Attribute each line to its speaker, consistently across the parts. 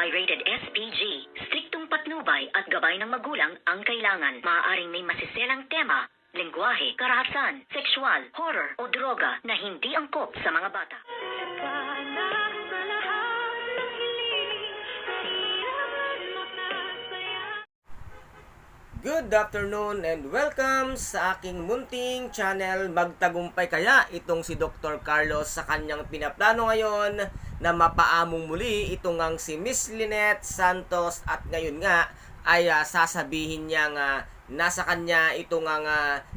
Speaker 1: Pirated SPG. Striktong patnubay at gabay ng magulang ang kailangan. Maaaring may masiselang tema, lengguwahe, karahasan, sexual, horror o droga na hindi angkop sa mga bata.
Speaker 2: Good afternoon and welcome sa aking munting channel. Magtagumpay kaya itong si Dr. Carlos sa kanyang pinaplano ngayon na mapaamong muli itong ang si Miss Lynette Santos, at ngayon nga ay sasabihin niya nga nasa kanya itong ang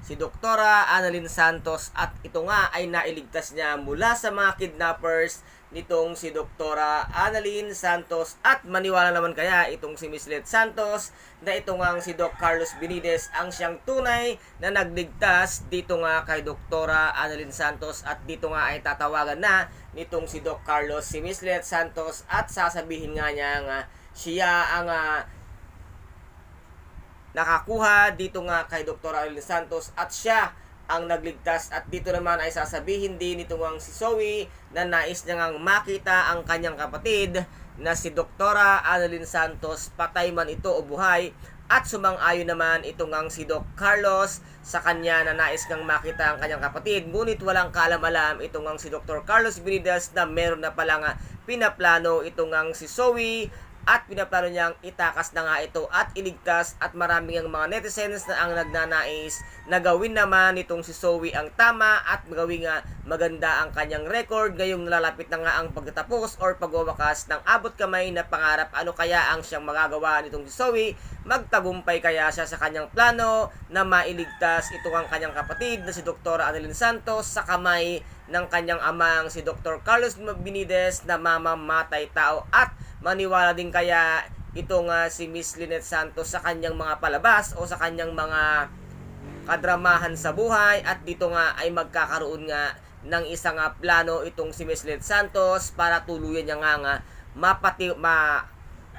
Speaker 2: si Doktora Annalyn Santos, at ito nga ay nailigtas niya mula sa mga kidnappers nitong si Doktora Annalyn Santos. At maniwala naman kaya itong si Miss Lynette Santos na ito nga si Doc Carlos Benitez ang siyang tunay na nagligtas dito nga kay Doktora Annalyn Santos, at dito nga ay tatawagan na nitong si Doc Carlos si Miss Lynette Santos at sasabihin nga niya nga siya ang nakakuha dito nga kay Doktora Annalyn Santos at siya ang nagligtas. At dito naman ay sasabihin din nito ngang si Zoe na nais niya ngang makita ang kanyang kapatid na si Doktora Annalyn Santos, patay man ito o buhay. At sumang-ayon naman ito ngang si Doc Carlos sa kanya na nais ngang makita ang kanyang kapatid, ngunit walang kaalam-alam ito ngang si Dr. Carlos Benitez na meron na palang pinaplano ito ngang si Zoe, at pinaplano niyang itakas na nga ito at iligtas. At maraming ang mga netizens na ang nagnanais na gawin naman itong si Zoe ang tama at gawin nga maganda ang kanyang record. Ngayong nalalapit na nga ang pagtatapos or pagwawakas ng abot kamay na pangarap. Ano kaya ang siyang magagawa nitong si Zoe? Magtagumpay kaya siya sa kanyang plano na mailigtas ito ang kanyang kapatid na si Dr. Annalyn Santos sa kamay ng kanyang amang si Dr. Carlos Benitez na mamamatay tao? At maniwala din kaya itong si Miss Lynette Santos sa kanyang mga palabas o sa kanyang mga kadramahan sa buhay? At dito nga ay magkakaroon nga ng isang plano itong si Miss Lynette Santos para tuluyan niya nga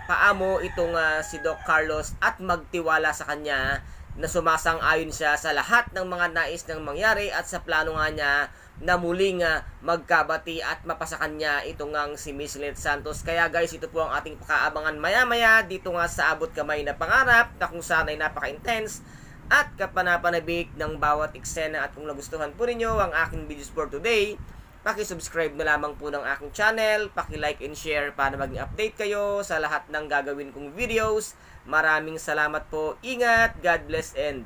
Speaker 2: paamo itong si Doc Carlos at magtiwala sa kanya na sumasang-ayon siya sa lahat ng mga nais nang mangyari at sa plano nga niya na muling magkabati at mapasakan niya itong ngang si Miss Lynette Santos. Kaya guys, ito po ang ating pakaabangan maya-maya dito nga sa abot kamay na pangarap na kung saan ay napaka-intense at kapanapanabik ng bawat eksena. At kung nagustuhan po ninyo ang aking videos for today, paki-subscribe na lamang po ng aking channel, paki-like and share para maging update kayo sa lahat ng gagawin kong videos. Maraming salamat po, ingat, God bless and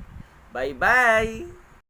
Speaker 2: bye-bye!